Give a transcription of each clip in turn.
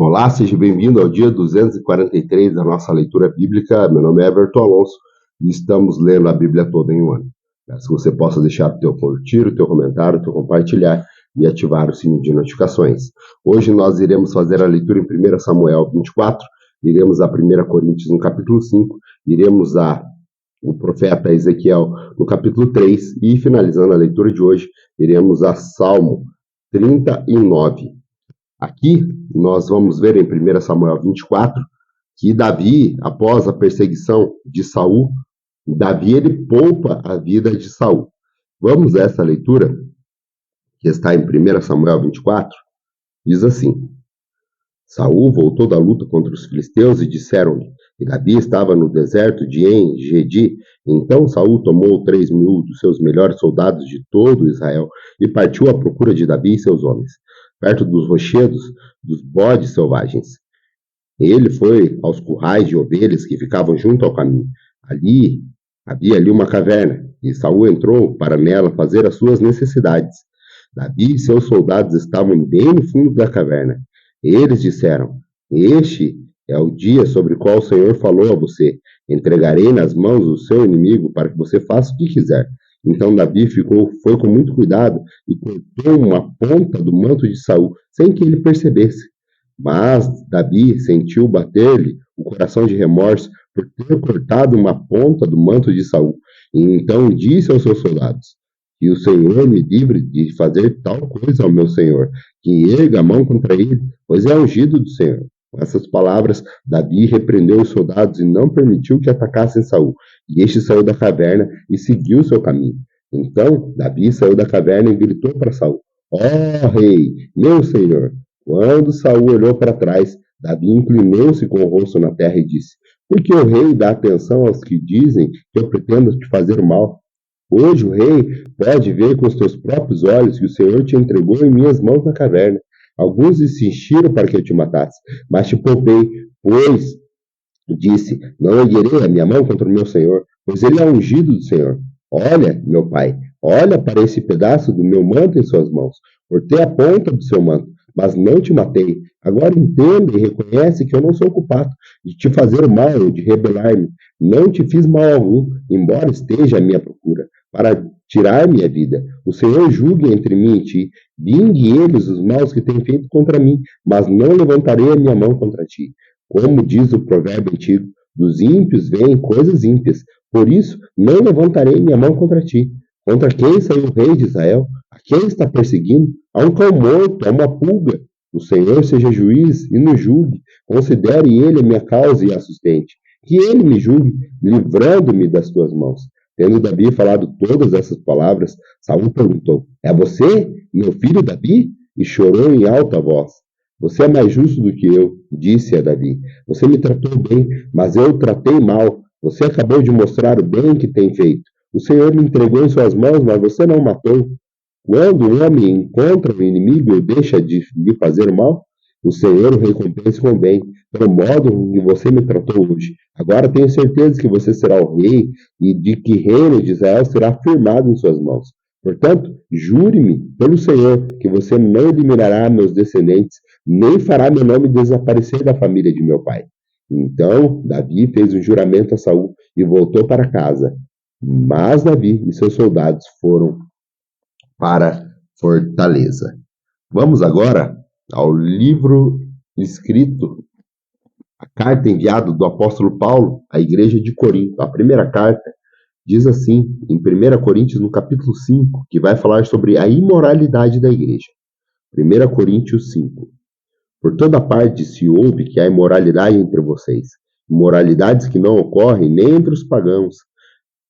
Olá, seja bem-vindo ao dia 243 da nossa leitura bíblica. Meu nome é Everton Alonso e estamos lendo a Bíblia toda em um ano. Peço que você possa deixar o teu curtir, o teu comentário, o teu compartilhar e ativar o sininho de notificações. Hoje nós iremos fazer a leitura em 1 Samuel 24, iremos a 1 Coríntios no capítulo 5, iremos a o profeta Ezequiel no capítulo 3 e, finalizando a leitura de hoje, iremos a Salmo 39. Aqui nós vamos ver em 1 Samuel 24 que Davi, após a perseguição de Saul, Davi ele poupa a vida de Saul. Vamos a essa leitura que está em 1 Samuel 24, diz assim: Saul voltou da luta contra os filisteus e disseram-lhe que Davi estava no deserto de En-Gedi. Então Saul tomou 3.000 dos seus melhores soldados de todo Israel e partiu à procura de Davi e seus homens, perto dos rochedos dos bodes selvagens. Ele foi aos currais de ovelhas que ficavam junto ao caminho. Havia ali uma caverna, e Saul entrou para nela fazer as suas necessidades. Davi e seus soldados estavam bem no fundo da caverna. Eles disseram: Este é o dia sobre o qual o Senhor falou a você. Entregarei nas mãos do seu inimigo para que você faça o que quiser. Então Davi foi com muito cuidado e cortou uma ponta do manto de Saul, sem que ele percebesse. Mas Davi sentiu bater-lhe o coração de remorso por ter cortado uma ponta do manto de Saul. E então disse aos seus soldados: Que o Senhor me livre de fazer tal coisa ao meu senhor, que erga a mão contra ele, pois é ungido do Senhor. Com essas palavras, Davi repreendeu os soldados e não permitiu que atacassem Saul. E este saiu da caverna e seguiu seu caminho. Então Davi saiu da caverna e gritou para Saul: Ó rei, meu senhor! Quando Saul olhou para trás, Davi inclinou-se com o rosto na terra e disse: Por que o rei dá atenção aos que dizem que eu pretendo te fazer mal? Hoje o rei pode ver com os teus próprios olhos que o Senhor te entregou em minhas mãos na caverna. Alguns insistiram para que eu te matasse, mas te poupei, pois disse: Não erguerei a minha mão contra o meu senhor, pois ele é ungido do Senhor. Olha, meu pai, olha para esse pedaço do meu manto em suas mãos. Cortei a ponta do seu manto, mas não te matei. Agora entenda e reconhece que eu não sou culpado de te fazer mal ou de rebelar-me. Não te fiz mal algum, embora esteja à minha procura, para tirar minha vida. O Senhor julgue entre mim e ti. Vingue eles os maus que têm feito contra mim, mas não levantarei a minha mão contra ti. Como diz o provérbio antigo, dos ímpios vêm coisas ímpias. Por isso, não levantarei minha mão contra ti. Contra quem saiu o rei de Israel? A quem está perseguindo? A um cão morto, a uma pulga. O Senhor seja juiz e nos julgue. Considere ele a minha causa e a sustente. Que ele me julgue, livrando-me das tuas mãos. Tendo Davi falado todas essas palavras, Saul perguntou: É você, meu filho Davi? E chorou em alta voz. Você é mais justo do que eu, disse a Davi. Você me tratou bem, mas eu o tratei mal. Você acabou de mostrar o bem que tem feito. O Senhor me entregou em suas mãos, mas você não o matou. Quando o homem encontra o inimigo e deixa de lhe fazer mal, o Senhor o recompensa com bem, pelo modo que você me tratou hoje. Agora tenho certeza que você será o rei e de que o reino de Israel será firmado em suas mãos. Portanto, jure-me pelo Senhor que você não eliminará meus descendentes, nem fará meu nome desaparecer da família de meu pai. Então Davi fez um juramento a Saul e voltou para casa. Mas Davi e seus soldados foram para Fortaleza. Vamos agora ao livro escrito, a carta enviada do apóstolo Paulo à igreja de Corinto. A primeira carta diz assim, em 1 Coríntios, no capítulo 5, que vai falar sobre a imoralidade da igreja. 1 Coríntios 5. Por toda parte se ouve que há imoralidade entre vocês, imoralidades que não ocorrem nem entre os pagãos,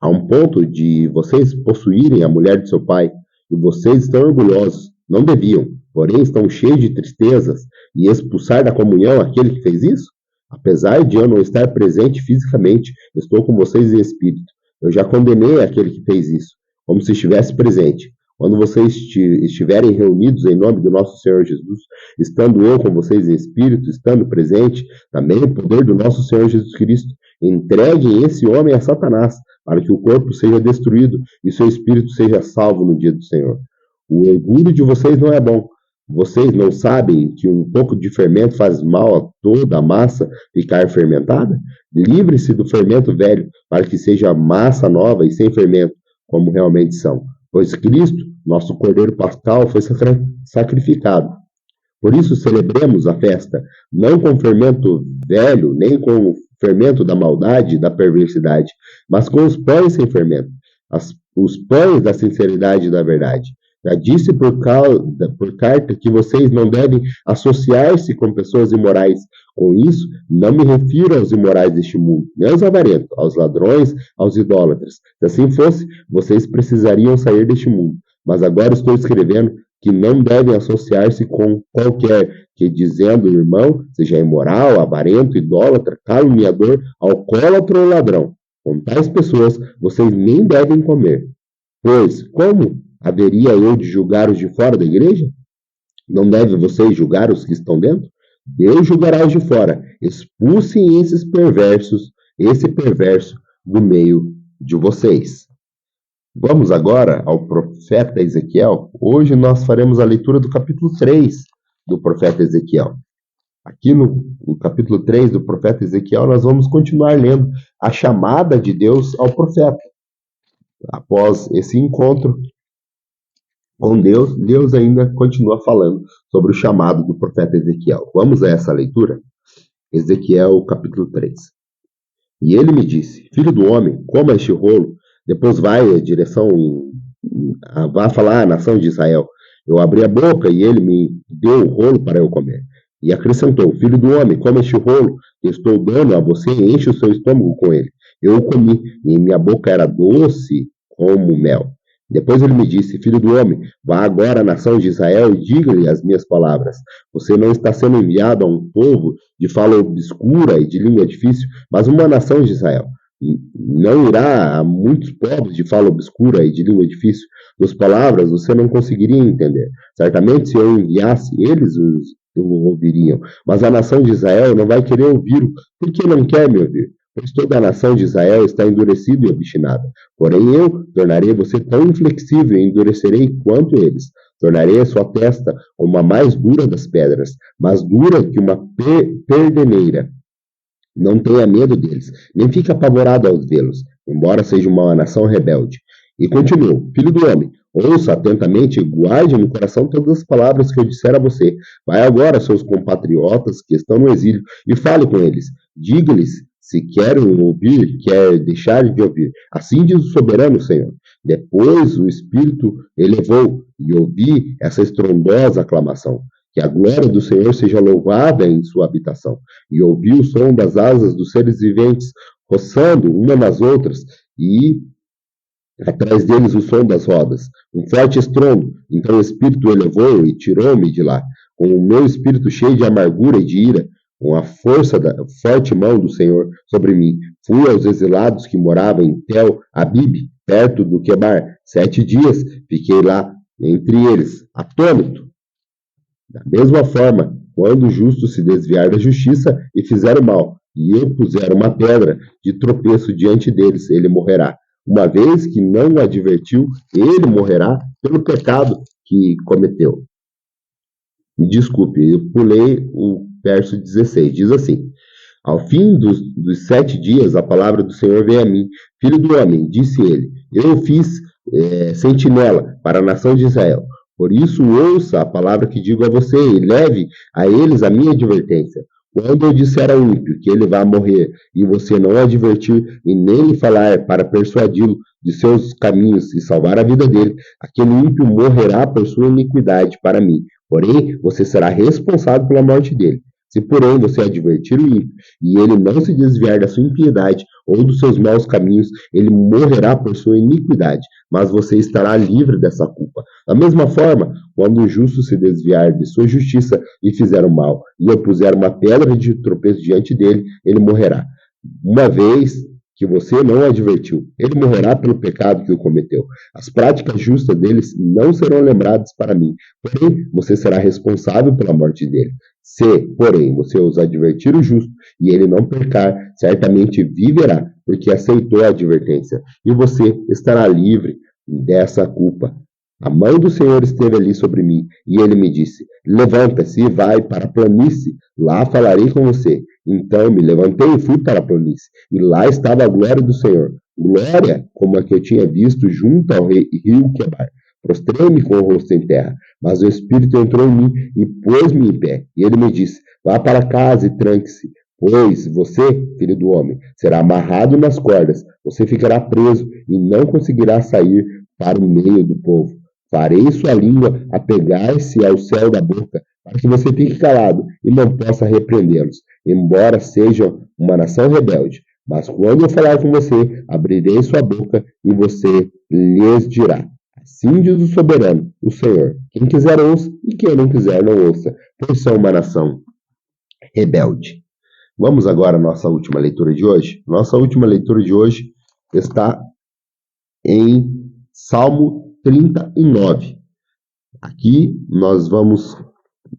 a um ponto de vocês possuírem a mulher de seu pai, e vocês estão orgulhosos, não deviam, porém estão cheios de tristezas, e expulsar da comunhão aquele que fez isso? Apesar de eu não estar presente fisicamente, estou com vocês em espírito. Eu já condenei aquele que fez isso, como se estivesse presente. Quando vocês estiverem reunidos em nome do nosso Senhor Jesus, estando eu com vocês em espírito, estando presente, também o poder do nosso Senhor Jesus Cristo, entreguem esse homem a Satanás, para que o corpo seja destruído e seu espírito seja salvo no dia do Senhor. O orgulho de vocês não é bom. Vocês não sabem que um pouco de fermento faz mal a toda a massa ficar fermentada? Livre-se do fermento velho, para que seja massa nova e sem fermento, como realmente são. Pois Cristo, nosso Cordeiro Pascal, foi sacrificado. Por isso celebremos a festa, não com fermento velho, nem com o fermento da maldade e da perversidade, mas com os pães sem fermento, os pães da sinceridade e da verdade. Já disse por carta que vocês não devem associar-se com pessoas imorais. Com isso, não me refiro aos imorais deste mundo, nem aos avarentos, aos ladrões, aos idólatras. Se assim fosse, vocês precisariam sair deste mundo. Mas agora estou escrevendo que não devem associar-se com qualquer que, dizendo irmão, seja imoral, avarento, idólatra, caluniador, alcoólatra ou ladrão. Com tais pessoas, vocês nem devem comer. Pois, como haveria eu de julgar os de fora da igreja? Não devem vocês julgar os que estão dentro? Deus julgará os de fora. Expulsem esse perverso do meio de vocês. Vamos agora ao profeta Ezequiel. Hoje nós faremos a leitura do capítulo 3 do profeta Ezequiel. Aqui no capítulo 3 do profeta Ezequiel, nós vamos continuar lendo a chamada de Deus ao profeta. Após esse encontro com Deus, Deus ainda continua falando sobre o chamado do profeta Ezequiel. Vamos a essa leitura? Ezequiel capítulo 3. E ele me disse, filho do homem, coma este rolo, depois vai vá falar à nação de Israel. Eu abri a boca e ele me deu o rolo para eu comer. E acrescentou, filho do homem, coma este rolo que estou dando a você e enche o seu estômago com ele. Eu o comi e minha boca era doce como mel. Depois ele me disse, filho do homem, vá agora à nação de Israel e diga-lhe as minhas palavras. Você não está sendo enviado a um povo de fala obscura e de língua difícil, mas uma nação de Israel. Não irá a muitos povos de fala obscura e de língua difícil. Suas palavras você não conseguiria entender. Certamente, se eu enviasse, eles o ouviriam. Mas a nação de Israel não vai querer ouvi-lo, porque não quer me ouvir. Pois toda a nação de Israel está endurecida e obstinada. Porém eu tornarei você tão inflexível e endurecerei quanto eles. Tornarei a sua testa como a mais dura das pedras, mais dura que uma perdeneira. Não tenha medo deles, nem fique apavorado ao vê-los, embora seja uma nação rebelde. E continuou, filho do homem, ouça atentamente e guarde no coração todas as palavras que eu disser a você. Vai agora, seus compatriotas que estão no exílio, e fale com eles. Diga-lhes se querem ouvir, quer deixar de ouvir. Assim diz o soberano Senhor. Depois o Espírito elevou e ouvi essa estrondosa aclamação. Que a glória do Senhor seja louvada em sua habitação. E ouvi o som das asas dos seres viventes, roçando uma nas outras, e atrás deles o som das rodas. Um forte estrondo. Então o Espírito elevou e tirou-me de lá, com o meu espírito cheio de amargura e de ira, com a força da forte mão do Senhor sobre mim. Fui aos exilados que moravam em Tel Abib, perto do Quebar. 7 dias fiquei lá entre eles, atônito. Da mesma forma, quando o justo se desviar da justiça e fizer o mal, e eu puser uma pedra de tropeço diante deles, ele morrerá. Uma vez que não o advertiu, ele morrerá pelo pecado que cometeu. Me desculpe, eu pulei o verso 16. Diz assim, ao fim dos 7 dias, a palavra do Senhor veio a mim. Filho do homem, disse ele, eu fiz sentinela para a nação de Israel. Por isso, ouça a palavra que digo a você e leve a eles a minha advertência. Quando eu disser ao ímpio que ele vai morrer e você não o advertir e nem lhe falar para persuadi-lo de seus caminhos e salvar a vida dele, aquele ímpio morrerá por sua iniquidade para mim. Porém, você será responsável pela morte dele. Se, porém, você advertir o ímpio e ele não se desviar da sua impiedade ou dos seus maus caminhos, ele morrerá por sua iniquidade, mas você estará livre dessa culpa. Da mesma forma, quando o justo se desviar de sua justiça e fizer o mal, e eu puser uma pedra de tropeço diante dele, ele morrerá. Uma vez que você não o advertiu, ele morrerá pelo pecado que o cometeu. As práticas justas deles não serão lembradas para mim, porém você será responsável pela morte dele. Se, porém, você os advertir o justo e ele não pecar, certamente viverá, porque aceitou a advertência, e você estará livre dessa culpa. A mão do Senhor esteve ali sobre mim, e ele me disse: Levanta-se e vai para a planície, lá falarei com você. Então me levantei e fui para a planície, e lá estava a glória do Senhor, glória como a que eu tinha visto junto ao rio Quebar. Prostrei-me com o rosto em terra, mas o Espírito entrou em mim e pôs-me em pé. E ele me disse: Vá para casa e tranque-se, pois você, filho do homem, será amarrado nas cordas, você ficará preso e não conseguirá sair para o meio do povo. Farei sua língua apegar-se ao céu da boca, para que você fique calado e não possa repreendê-los, embora sejam uma nação rebelde. Mas quando eu falar com você, abrirei sua boca e você lhes dirá: Assim diz o soberano, o Senhor. Quem quiser ouça e quem não quiser não ouça, pois são uma nação rebelde. Vamos agora à nossa última leitura de hoje. Nossa última leitura de hoje está em Salmo 39. Aqui nós vamos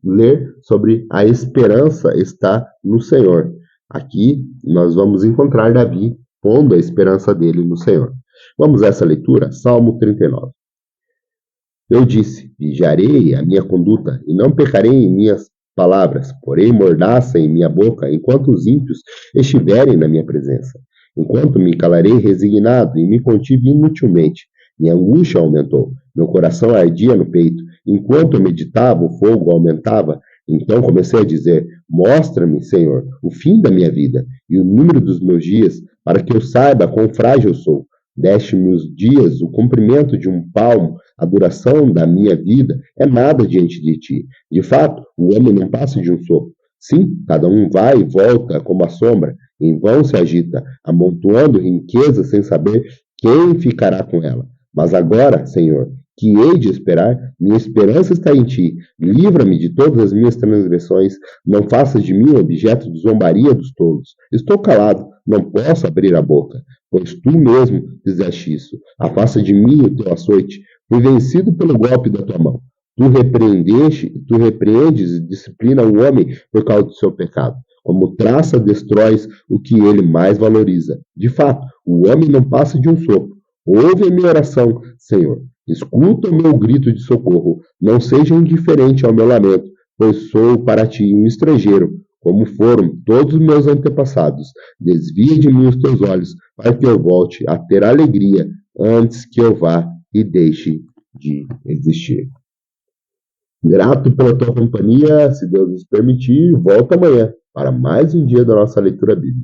ler sobre a esperança está no Senhor. Aqui nós vamos encontrar Davi pondo a esperança dele no Senhor. Vamos a essa leitura, Salmo 39. Eu disse: vigiarei a minha conduta e não pecarei em minhas palavras, porém mordaça em minha boca enquanto os ímpios estiverem na minha presença. Enquanto me calarei resignado e me contive inutilmente, minha angústia aumentou, meu coração ardia no peito. Enquanto eu meditava, o fogo aumentava. Então comecei a dizer: mostra-me, Senhor, o fim da minha vida e o número dos meus dias, para que eu saiba quão frágil sou. Deste-me os dias o comprimento de um palmo, a duração da minha vida é nada diante de ti. De fato, o homem não passa de um sopro. Sim, cada um vai e volta como a sombra, em vão se agita, amontoando riqueza sem saber quem ficará com ela. Mas agora, Senhor, que hei de esperar? Minha esperança está em ti. Livra-me de todas as minhas transgressões. Não faças de mim objeto de zombaria dos tolos. Estou calado, não posso abrir a boca, pois tu mesmo fizeste isso. Afasta de mim o teu açoite. Fui vencido pelo golpe da tua mão. Tu repreendes e disciplina o homem por causa do seu pecado. Como traça, destróis o que ele mais valoriza. De fato, o homem não passa de um sopro. Ouve a minha oração, Senhor. Escuta o meu grito de socorro. Não seja indiferente ao meu lamento, pois sou para ti um estrangeiro, como foram todos os meus antepassados. Desvia de mim os teus olhos, para que eu volte a ter alegria antes que eu vá e deixe de existir. Grato pela tua companhia, se Deus nos permitir, volta amanhã para mais um dia da nossa leitura bíblica.